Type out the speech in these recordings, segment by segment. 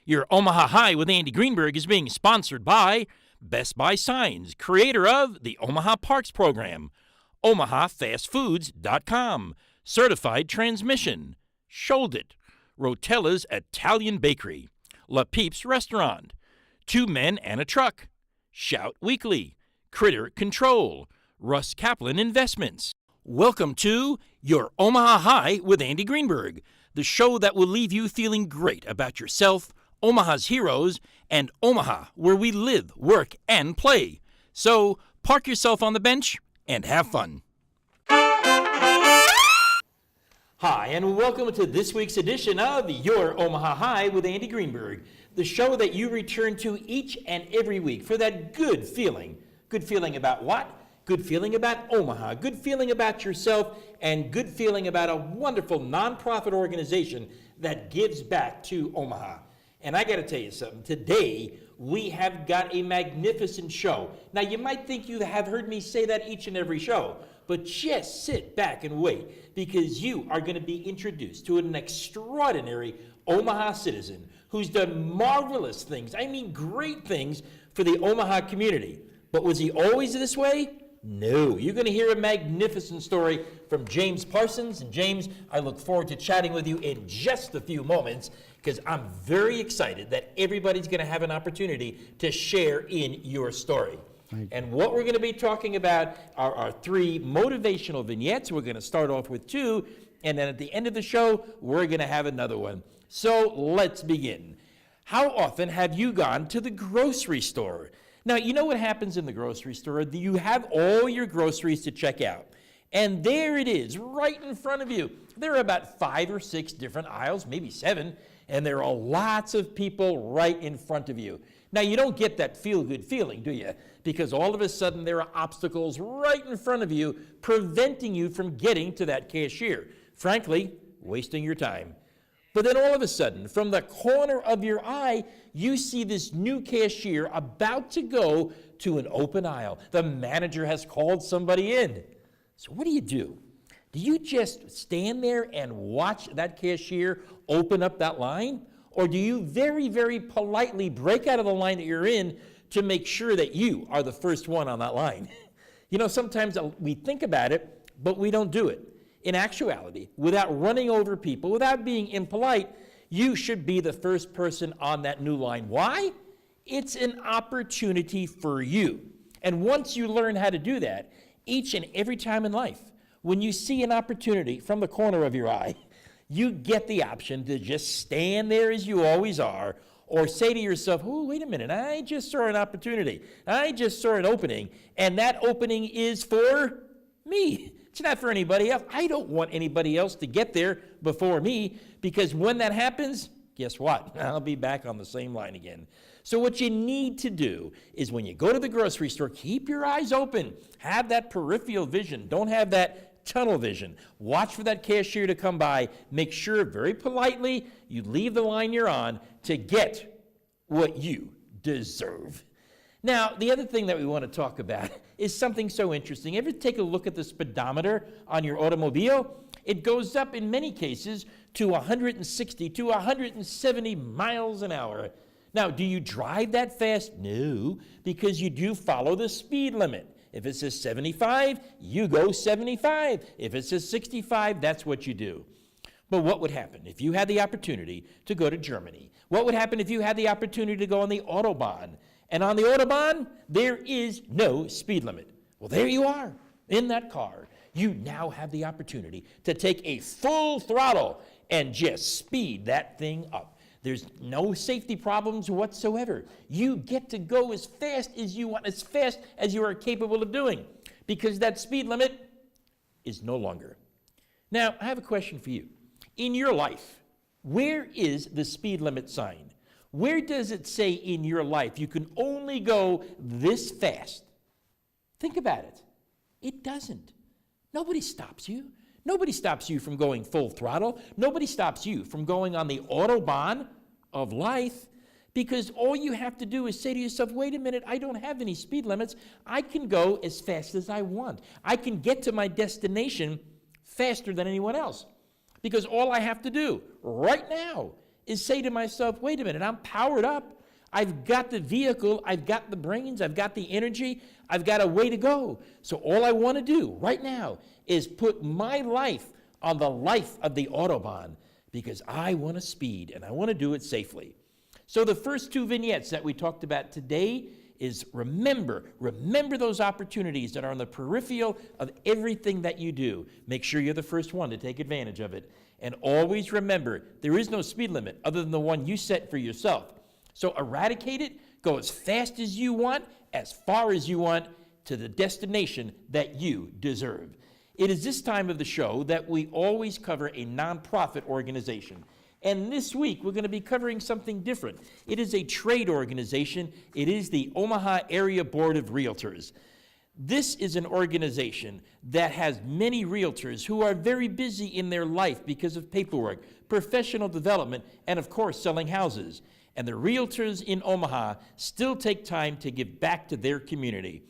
Your Omaha High with Andy Greenberg is being sponsored by Best Buy Signs, creator of the Omaha Parks Program, OmahaFastFoods.com, Certified Transmission, Sholdit, Rotella's Italian Bakery, La Peeps Restaurant, Two Men and a Truck, Shout Weekly, Critter Control, Russ Kaplan Investments. Welcome to Your Omaha High with Andy Greenberg, the show that will leave you feeling great about yourself, Omaha's heroes, and Omaha, where we live, work, and play. So park yourself on the bench and have fun. Hi, and welcome to this week's edition of Your Omaha High with Andy Greenberg, the show that you return to each and every week for that good feeling. Good feeling about what? Good feeling about Omaha, good feeling about yourself, and good feeling about a wonderful nonprofit organization that gives back to Omaha. And I got to tell you something, today we have got a magnificent show. Now you might think you have heard me say that each and every show, but just sit back and wait, because you are going to be introduced to an extraordinary Omaha citizen who's done marvelous things, I mean great things for the Omaha community. But was he always this way? No. You're going to hear a magnificent story from James Parsons. And James, I look forward to chatting with you in just a few moments, because I'm very excited that everybody's going to have an opportunity to share in your story. And what we're going to be talking about are our three motivational vignettes. We're going to start off with two, and then at the end of the show, we're going to have another one. So let's begin. How often have you gone to the grocery store? Now, you know what happens in the grocery store? You have all your groceries to check out. And there it is, right in front of you. There are about 5 or 6 different aisles, maybe 7, and there are lots of people right in front of you. Now, you don't get that feel-good feeling, do you? Because all of a sudden there are obstacles right in front of you preventing you from getting to that cashier. Frankly, wasting your time. But then all of a sudden, from the corner of your eye, you see this new cashier about to go to an open aisle. The manager has called somebody in. So what do? Do you just stand there and watch that cashier open up that line? Or do you very, very politely break out of the line that you're in to make sure that you are the first one on that line? You know, sometimes we think about it, but we don't do it. In actuality, without running over people, without being impolite, you should be the first person on that new line. Why? It's an opportunity for you. And once you learn how to do that, each and every time in life, when you see an opportunity from the corner of your eye, you get the option to just stand there as you always are, or say to yourself, oh, wait a minute, I just saw an opportunity. I just saw an opening, and that opening is for me. It's not for anybody else. I don't want anybody else to get there before me, because when that happens, guess what? I'll be back on the same line again. So what you need to do is when you go to the grocery store, keep your eyes open. Have that peripheral vision. Don't have that tunnel vision. Watch for that cashier to come by. Make sure very politely you leave the line you're on to get what you deserve. Now, the other thing that we want to talk about is something so interesting. Ever take a look at the speedometer on your automobile? It goes up in many cases to 160 to 170 miles an hour. Now, do you drive that fast? No, because you do follow the speed limit. If it says 75, you go 75. If it says 65, that's what you do. But what would happen if you had the opportunity to go to Germany? What would happen if you had the opportunity to go on the Autobahn? And on the Autobahn, there is no speed limit. Well, there you are in that car. You now have the opportunity to take a full throttle and just speed that thing up. There's no safety problems whatsoever. You get to go as fast as you want, as fast as you are capable of doing, because that speed limit is no longer. Now, I have a question for you. In your life, where is the speed limit sign? Where does it say in your life you can only go this fast? Think about it. It doesn't. Nobody stops you. Nobody stops you from going full throttle. Nobody stops you from going on the Autobahn of life, because all you have to do is say to yourself, wait a minute, I don't have any speed limits. I can go as fast as I want. I can get to my destination faster than anyone else, because all I have to do right now is say to myself, wait a minute, I'm powered up. I've got the vehicle, I've got the brains, I've got the energy, I've got a way to go. So all I want to do right now is put my life on the life of the Autobahn because I want to speed and I want to do it safely. So the first two vignettes that we talked about today is remember those opportunities that are on the peripheral of everything that you do. Make sure you're the first one to take advantage of it. And always remember, there is no speed limit other than the one you set for yourself. So eradicate it, go as fast as you want, as far as you want, to the destination that you deserve. It is this time of the show that we always cover a nonprofit organization. And this week, we're going to be covering something different. It is a trade organization. It is the Omaha Area Board of Realtors. This is an organization that has many realtors who are very busy in their life because of paperwork, professional development, and of course, selling houses. And the realtors in Omaha still take time to give back to their community.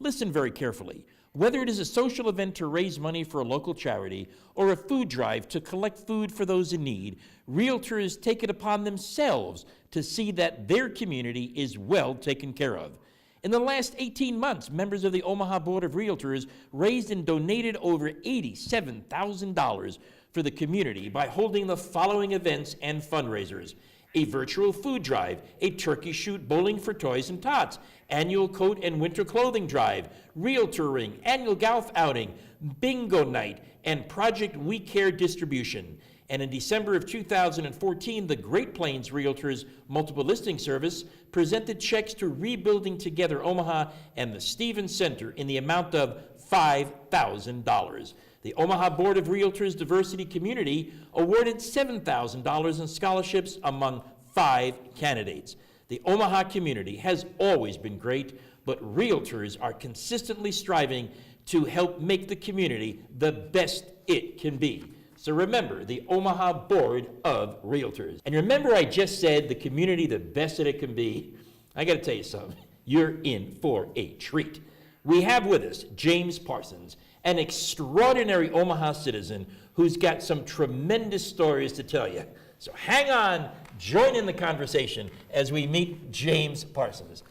Listen very carefully. Whether it is a social event to raise money for a local charity or a food drive to collect food for those in need, realtors take it upon themselves to see that their community is well taken care of. In the last 18 months, members of the Omaha Board of Realtors raised and donated over $87,000 for the community by holding the following events and fundraisers: a virtual food drive, a turkey shoot bowling for toys and tots, annual coat and winter clothing drive, realtor ring, annual golf outing, bingo night, and Project We Care distribution. And in December of 2014, the Great Plains Realtors Multiple Listing Service presented checks to Rebuilding Together Omaha and the Stevens Center in the amount of $5,000. The Omaha Board of Realtors Diversity Community awarded $7,000 in scholarships among 5 candidates. The Omaha community has always been great, but realtors are consistently striving to help make the community the best it can be. So remember, the Omaha Board of Realtors. And remember I just said the community the best that it can be. I got to tell you something. You're in for a treat. We have with us James Parsons, an extraordinary Omaha citizen who's got some tremendous stories to tell you. So hang on, join in the conversation as we meet James Parsons.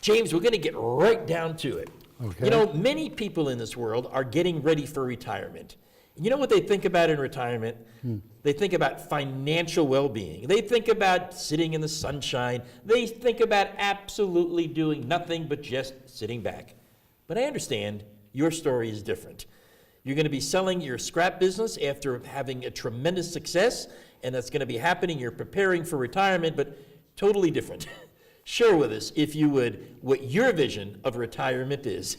James, we're going to get right down to it. Okay. You know, many people in this world are getting ready for retirement. You know what they think about in retirement? They think about financial well-being. They think about sitting in the sunshine. They think about absolutely doing nothing but just sitting back. But I understand your story is different. You're going to be selling your scrap business after having a tremendous success, and that's going to be happening. You're preparing for retirement, but totally different. Share with us, if you would, what your vision of retirement is.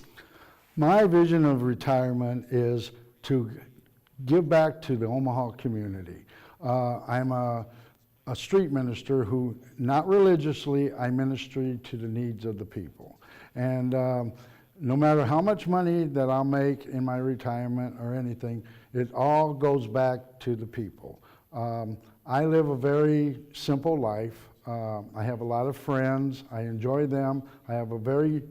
My vision of retirement is to give back to the Omaha community. I'm a street minister who, not religiously, I minister to the needs of the people. And no matter how much money that I'll make in my retirement or anything, it all goes back to the people. I live a very simple life. I have a lot of friends. I enjoy them. I have a very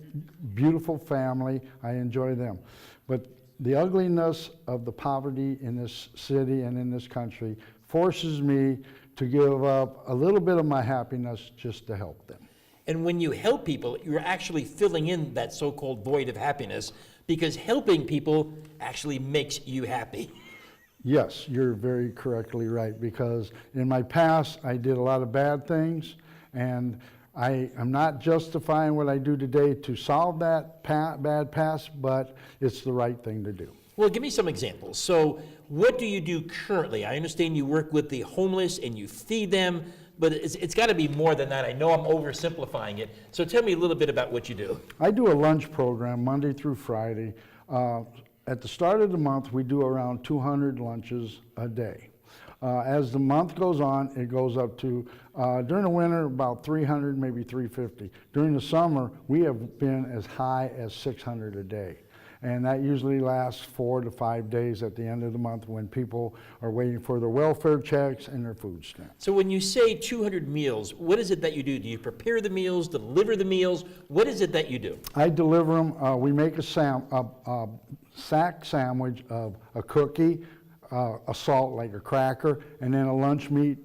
beautiful family. I enjoy them. But the ugliness of the poverty in this city and in this country forces me to give up a little bit of my happiness just to help them. And when you help people, you're actually filling in that so-called void of happiness, because helping people actually makes you happy. Yes, you're very correctly right, because in my past I did a lot of bad things, and I am not justifying what I do today to solve that bad past, but it's the right thing to do. Well, give me some examples. So what do you do currently? I understand you work with the homeless and you feed them, but it's got to be more than that. I know I'm oversimplifying it. So tell me a little bit about what you do. I do a lunch program Monday through Friday. At the start of the month, we do around 200 lunches a day. As the month goes on, it goes up to, during the winter, about 300, maybe 350. During the summer, we have been as high as 600 a day. And that usually lasts 4 to 5 days at the end of the month when people are waiting for their welfare checks and their food stamps. So when you say 200 meals, what is it that you do? Do you prepare the meals, deliver the meals? What is it that you do? I deliver them. We make a sack sandwich of a cookie, assault like a cracker, and then a lunch meat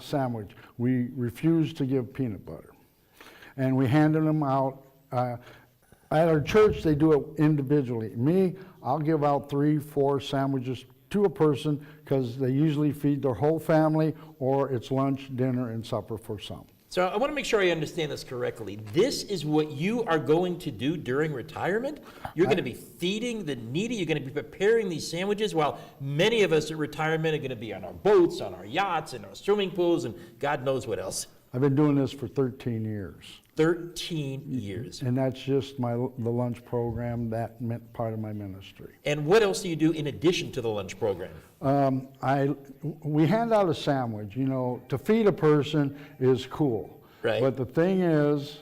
sandwich. We refuse to give peanut butter. And we handed them out. At our church, they do it individually. Me, I'll give out 3, 4 sandwiches to a person because they usually feed their whole family, or it's lunch, dinner, and supper for some. So I want to make sure I understand this correctly. This is what you are going to do during retirement? You're going to be feeding the needy. You're going to be preparing these sandwiches while many of us at retirement are going to be on our boats, on our yachts, in our swimming pools, and God knows what else. I've been doing this for 13 years. 13 years. And that's just the lunch program, that meant part of my ministry. And what else do you do in addition to the lunch program? We hand out a sandwich. You know, to feed a person is cool. Right. But the thing is,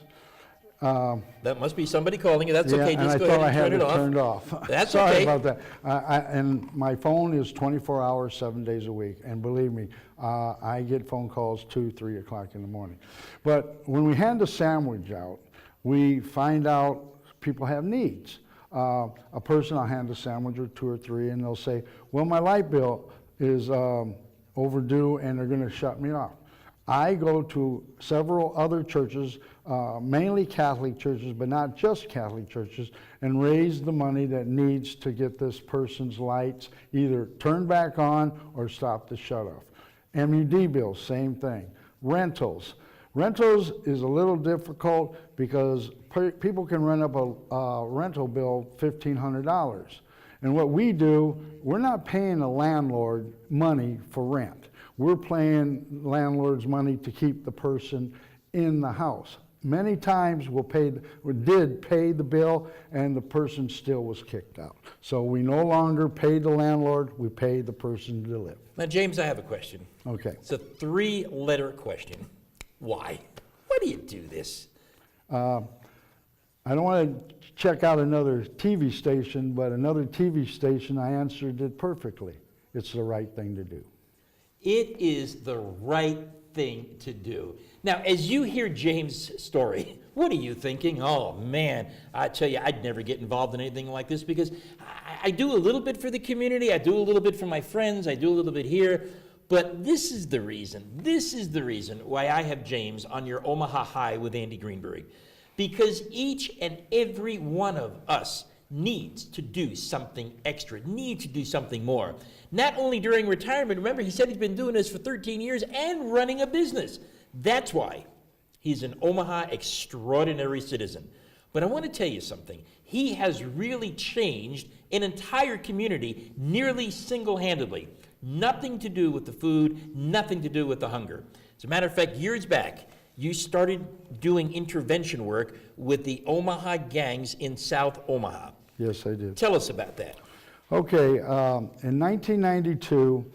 that must be somebody calling you. That's yeah, okay. and Just I go thought ahead I and had turn it it off. turned off. That's Sorry okay. about that. And my phone is 24 hours, 7 days a week. And believe me, I get phone calls 2, 3 o'clock in the morning. But when we hand a sandwich out, we find out people have needs. A person, I'll hand a sandwich or 2 or 3, and they'll say, well, my light bill is overdue and they're going to shut me off. I go to several other churches, mainly Catholic churches, but not just Catholic churches, and raise the money that needs to get this person's lights either turned back on or stop the shut-off. MUD bills, same thing. Rentals. Rentals is a little difficult because people can run up a rental bill $1,500. And what we do, we're not paying the landlord money for rent. We're paying landlords money to keep the person in the house. Many times we did pay the bill and the person still was kicked out. So we no longer pay the landlord, we pay the person to live. Now, James, I have a question. Okay. It's a 3-letter question. Why? Why do you do this? I don't want to check out another TV station, but another TV station, I answered it perfectly. It's the right thing to do. It is the right thing to do. Now, as you hear James' story, what are you thinking? Oh, man, I tell you, I'd never get involved in anything like this because I do a little bit for the community. I do a little bit for my friends. I do a little bit here. But this is the reason why I have James on your Omaha High with Andy Greenberg. Because each and every one of us needs to do something extra, needs to do something more. Not only during retirement, remember he said he's been doing this for 13 years and running a business. That's why he's an Omaha extraordinary citizen. But I want to tell you something. He has really changed an entire community nearly single-handedly. Nothing to do with the food, nothing to do with the hunger. As a matter of fact, years back, you started doing intervention work with the Omaha Gangs in South Omaha. Yes, I did. Tell us about that. Okay, in 1992,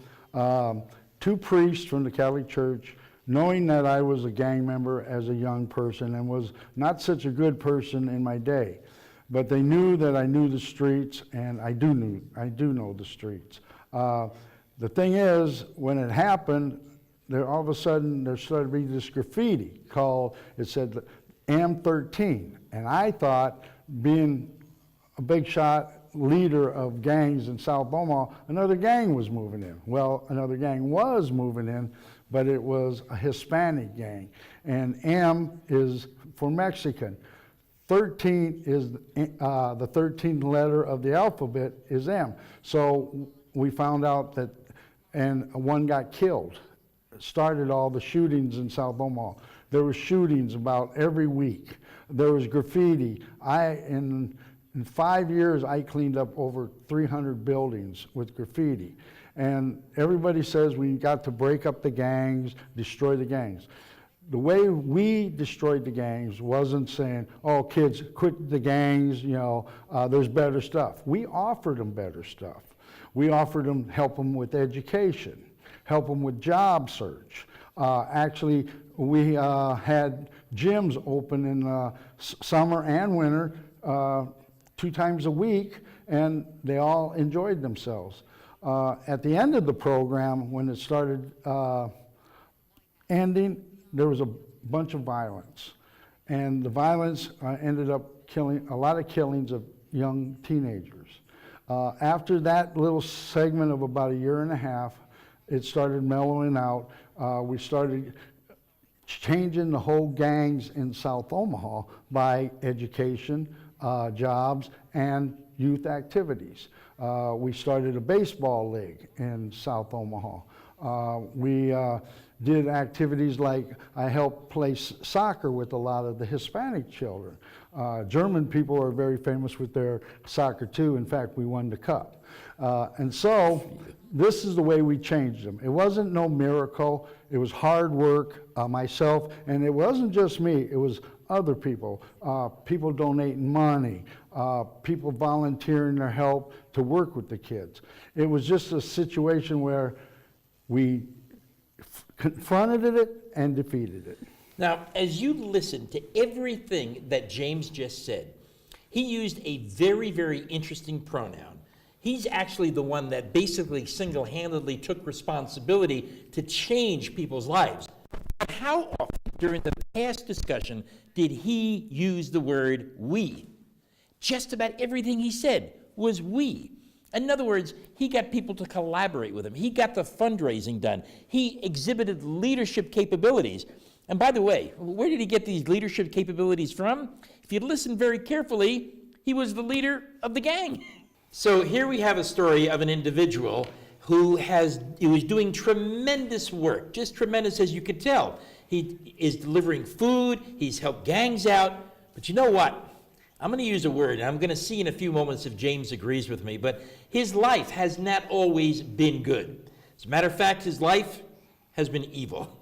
2 priests from the Catholic Church, knowing that I was a gang member as a young person and was not such a good person in my day, but they knew that I knew the streets, and I do know the streets. The thing is, when it happened, all of a sudden there started to be this graffiti it said AM13, and I thought, being a big shot leader of gangs in South Omaha, another gang was moving in. Well, another gang was moving in, but it was a Hispanic gang, and M is for Mexican. 13 is the 13th letter of the alphabet is M. So we found out that, and one got killed. Started all the shootings in South Omaha. There were shootings about every week. There was graffiti. In 5 years, I cleaned up over 300 buildings with graffiti. And everybody says we got to break up the gangs, destroy the gangs. The way we destroyed the gangs wasn't saying, oh, kids, quit the gangs, there's better stuff. We offered them better stuff. We offered them, help them with education, help them with job search. Actually, we had gyms open in summer and winter 2 times a week, and they all enjoyed themselves. At the end of the program, when it started ending, there was a bunch of violence. And the violence ended up killing a lot of killings of young teenagers. After that little segment of about a year and a half, it started mellowing out. We started changing the whole gangs in South Omaha by education, jobs, and youth activities. We started a baseball league in South Omaha. We did activities like I helped play soccer with a lot of the Hispanic children. German people are very famous with their soccer too. In fact, we won the cup. And so this is the way we changed them. It wasn't no miracle. It was hard work, myself, and it wasn't just me. It was other people, people donating money, people volunteering their help to work with the kids. It was just a situation where we confronted it and defeated it. Now, as you listen to everything that James just said, he used a very, very interesting pronoun. He's actually the one that basically single-handedly took responsibility to change people's lives. But how often during the past discussion did he use the word we? Just about everything he said was we. In other words, he got people to collaborate with him. He got the fundraising done. He exhibited leadership capabilities. And by the way, where did he get these leadership capabilities from? If you listen very carefully, he was the leader of the gang. So here we have a story of an individual who was doing tremendous work, just tremendous as you could tell. He is delivering food, he's helped gangs out, but you know what? I'm going to use a word, and I'm going to see in a few moments if James agrees with me, but his life has not always been good. As a matter of fact, his life has been evil.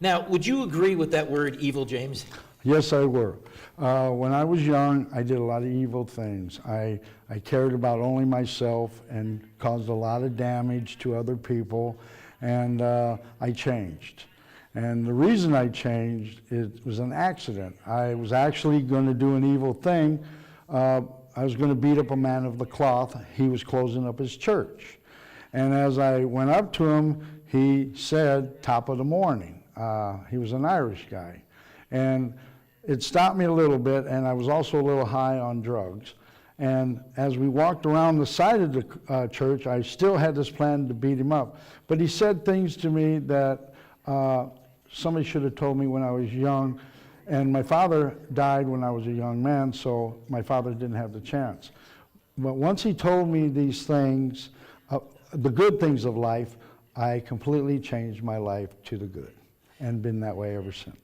Now, would you agree with that word, evil, James? Yes, I were. When I was young, I did a lot of evil things. I cared about only myself and caused a lot of damage to other people, and I changed. And the reason I changed, it was an accident. I was actually going to do an evil thing. I was going to beat up a man of the cloth. He was closing up his church. And as I went up to him, he said, "Top of the morning." He was an Irish guy. And it stopped me a little bit, and I was also a little high on drugs. And as we walked around the side of the church, I still had this plan to beat him up. But he said things to me that somebody should have told me when I was young. And my father died when I was a young man, so my father didn't have the chance. But once he told me these things, the good things of life, I completely changed my life to the good, and been that way ever since.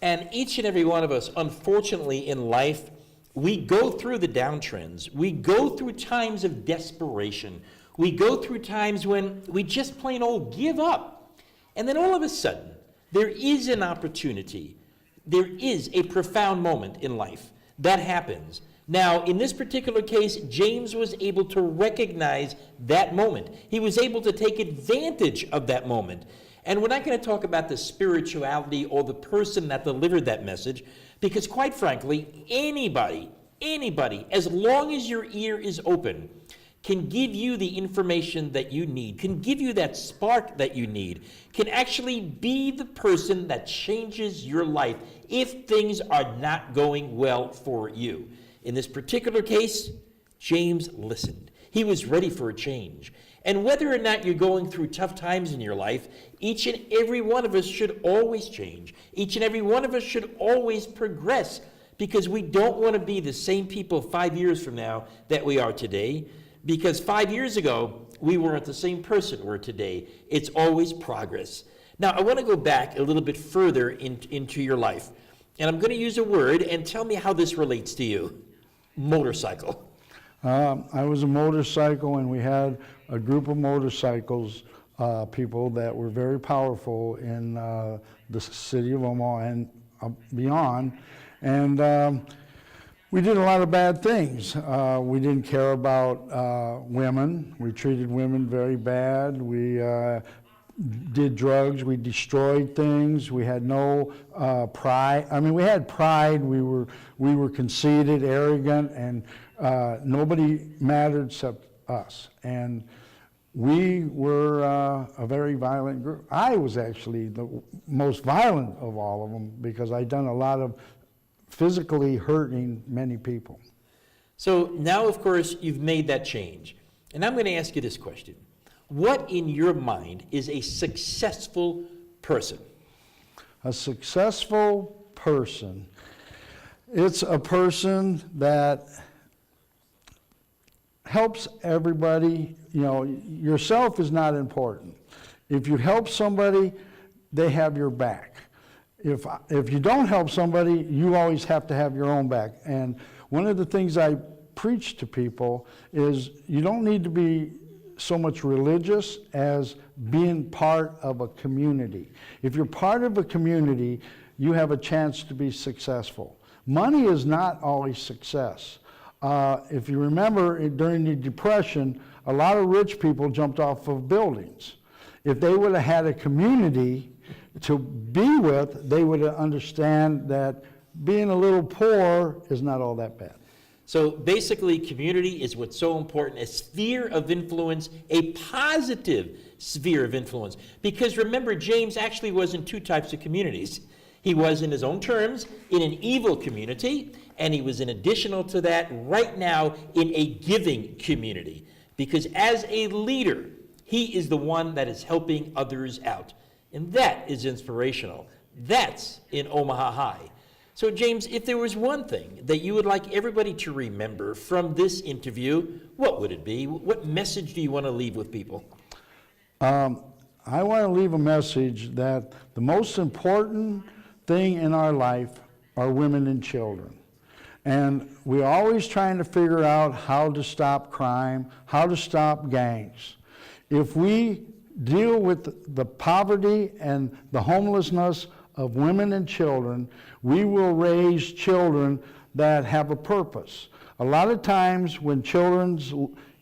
And each and every one of us, unfortunately, in life, we go through the downtrends. We go through times of desperation. We go through times when we just plain old give up. And then all of a sudden, there is an opportunity. There is a profound moment in life that happens. Now, in this particular case, James was able to recognize that moment. He was able to take advantage of that moment. And we're not going to talk about the spirituality or the person that delivered that message, because quite frankly, anybody, as long as your ear is open, can give you the information that you need, can give you that spark that you need, can actually be the person that changes your life if things are not going well for you. In this particular case, James listened. He was ready for a change. And whether or not you're going through tough times in your life, each and every one of us should always change. Each and every one of us should always progress, because we don't want to be the same people 5 years from now that we are today, because 5 years ago, we weren't the same person we're today. It's always progress. Now, I want to go back a little bit further into your life, and I'm going to use a word, and tell me how this relates to you. Motorcycle. I was a motorcycle, and we had a group of motorcycles, people that were very powerful in the city of Omaha and beyond. And we did a lot of bad things. We didn't care about women. We treated women very bad. We did drugs. We destroyed things. We had no pride. I mean, we had pride. We were conceited, arrogant, and nobody mattered except us. And we were a very violent group. I was actually the most violent of all of them, because I'd done a lot of physically hurting many people. So now, of course, you've made that change. And I'm going to ask you this question. What in your mind is a successful person? A successful person, it's a person that helps everybody. You know, yourself is not important. If you help somebody, they have your back. If you don't help somebody, you always have to have your own back. And one of the things I preach to people is you don't need to be so much religious as being part of a community. If you're part of a community, you have a chance to be successful. Money is not always success. If you remember, during the Depression, a lot of rich people jumped off of buildings. If they would have had a community to be with, they would understand that being a little poor is not all that bad. So basically, community is what's so important, a sphere of influence, a positive sphere of influence. Because remember, James actually was in two types of communities. He was, in his own terms, in an evil community, and he was, in additional to that, right now in a giving community. Because as a leader, he is the one that is helping others out. And that is inspirational. That's in Omaha High. So James, if there was one thing that you would like everybody to remember from this interview, what would it be? What message do you want to leave with people? I want to leave a message that the most important thing in our life are women and children. And we're always trying to figure out how to stop crime, how to stop gangs. If we deal with the poverty and the homelessness of women and children, we will raise children that have a purpose. A lot of times when children's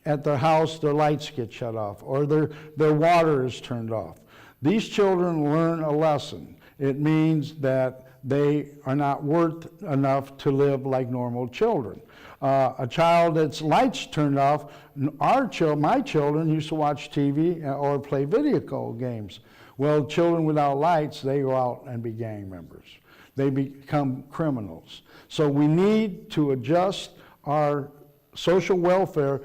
at their house, their lights get shut off or their water is turned off. These children learn a lesson. It means that they are not worth enough to live like normal children. A child that's lights turned off, my children used to watch TV or play video games. Well, children without lights, they go out and be gang members. They become criminals. So we need to adjust our social welfare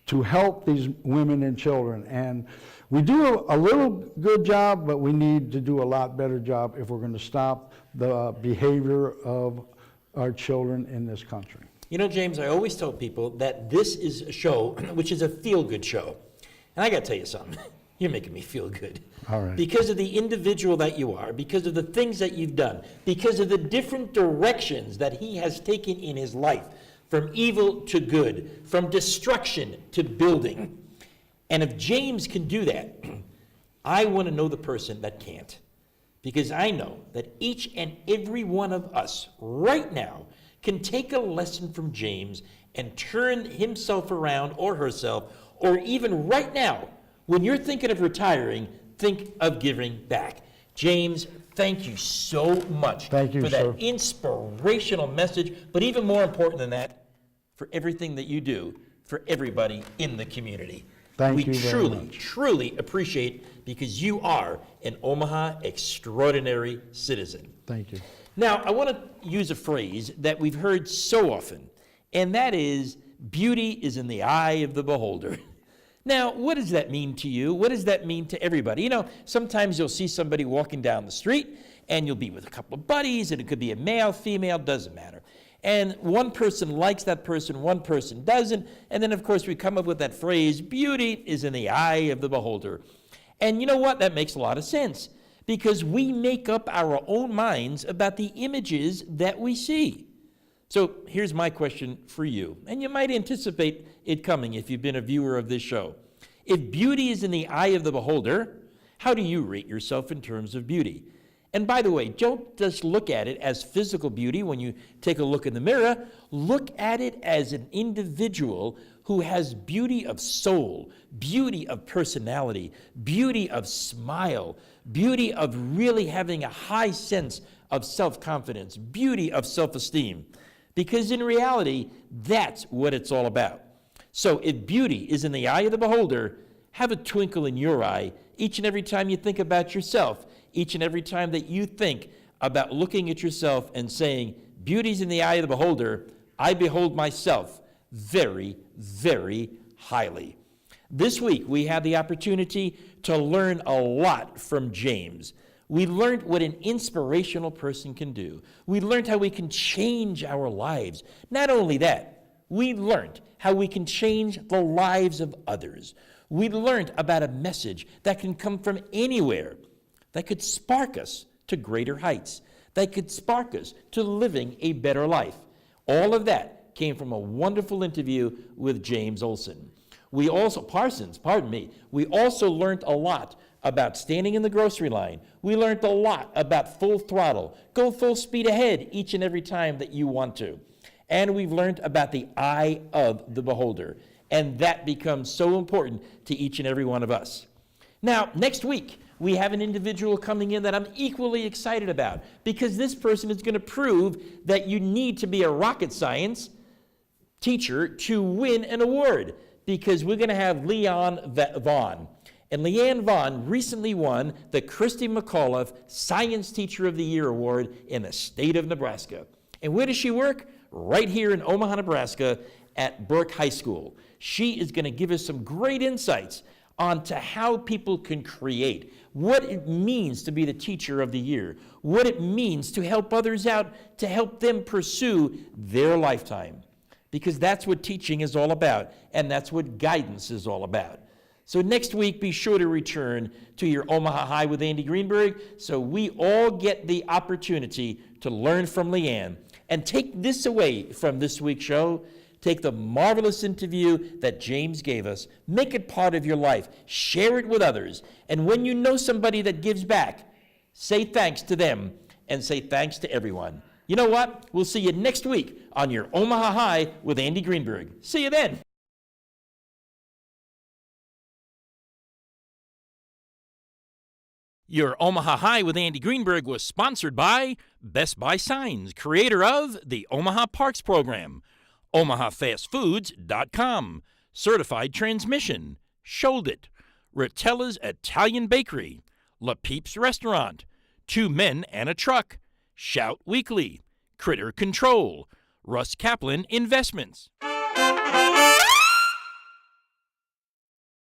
to help these women and children. And we do a little good job, but we need to do a lot better job if we're going to stop the behavior of our children in this country. You know, James, I always tell people that this is a show which is a feel-good show. And I got to tell you something. You're making me feel good. All right. Because of the individual that you are, because of the things that you've done, because of the different directions that he has taken in his life, from evil to good, from destruction to building. And if James can do that, I want to know the person that can't. Because I know that each and every one of us right now can take a lesson from James and turn himself around or herself, or even right now, when you're thinking of retiring, think of giving back. James, thank you so much for that inspirational message, but even more important than that, for everything that you do for everybody in the community. Thank you very much. We truly appreciate, because you are an Omaha extraordinary citizen. Thank you. Now, I want to use a phrase that we've heard so often, and that is, beauty is in the eye of the beholder. Now, what does that mean to you? What does that mean to everybody? You know, sometimes you'll see somebody walking down the street, and you'll be with a couple of buddies, and it could be a male, female, doesn't matter. And one person likes that person, one person doesn't, and then, of course, we come up with that phrase, beauty is in the eye of the beholder. And you know what? That makes a lot of sense, because we make up our own minds about the images that we see. So here's my question for you, and you might anticipate it coming if you've been a viewer of this show. If beauty is in the eye of the beholder, how do you rate yourself in terms of beauty? And by the way, don't just look at it as physical beauty when you take a look in the mirror. Look at it as an individual who has beauty of soul, beauty of personality, beauty of smile, beauty of really having a high sense of self-confidence, beauty of self-esteem. Because in reality, that's what it's all about. So if beauty is in the eye of the beholder, have a twinkle in your eye each and every time you think about yourself, each and every time that you think about looking at yourself and saying, beauty's in the eye of the beholder, I behold myself, very, very highly. This week, we had the opportunity to learn a lot from James. We learned what an inspirational person can do. We learned how we can change our lives. Not only that, we learned how we can change the lives of others. We learned about a message that can come from anywhere, that could spark us to greater heights, that could spark us to living a better life. All of that came from a wonderful interview with James Parsons. We also learned a lot about standing in the grocery line. We learned a lot about full throttle. Go full speed ahead each and every time that you want to. And we've learned about the eye of the beholder. And that becomes so important to each and every one of us. Now, next week, we have an individual coming in that I'm equally excited about, because this person is going to prove that you need to be a rocket science teacher to win an award, because we're going to have Leanne Vaughn. And Leanne Vaughn recently won the Christy McAuliffe Science Teacher of the Year Award in the state of Nebraska. And where does she work? Right here in Omaha, Nebraska at Burke High School. She is going to give us some great insights onto how people can create, what it means to be the teacher of the year, what it means to help others out, to help them pursue their lifetime. Because that's what teaching is all about, and that's what guidance is all about. So next week, be sure to return to your Omaha High with Andy Greenberg, so we all get the opportunity to learn from Leanne. And take this away from this week's show. Take the marvelous interview that James gave us, make it part of your life, share it with others, and when you know somebody that gives back, say thanks to them and say thanks to everyone. You know what? We'll see you next week on your Omaha High with Andy Greenberg. See you then. Your Omaha High with Andy Greenberg was sponsored by Best Buy Signs, creator of the Omaha Parks Program, OmahaFastFoods.com, Certified Transmission, Shold-It, Rotella's Italian Bakery, La Peeps Restaurant, Two Men and a Truck, Shout Weekly, Critter Control, Russ Kaplan Investments.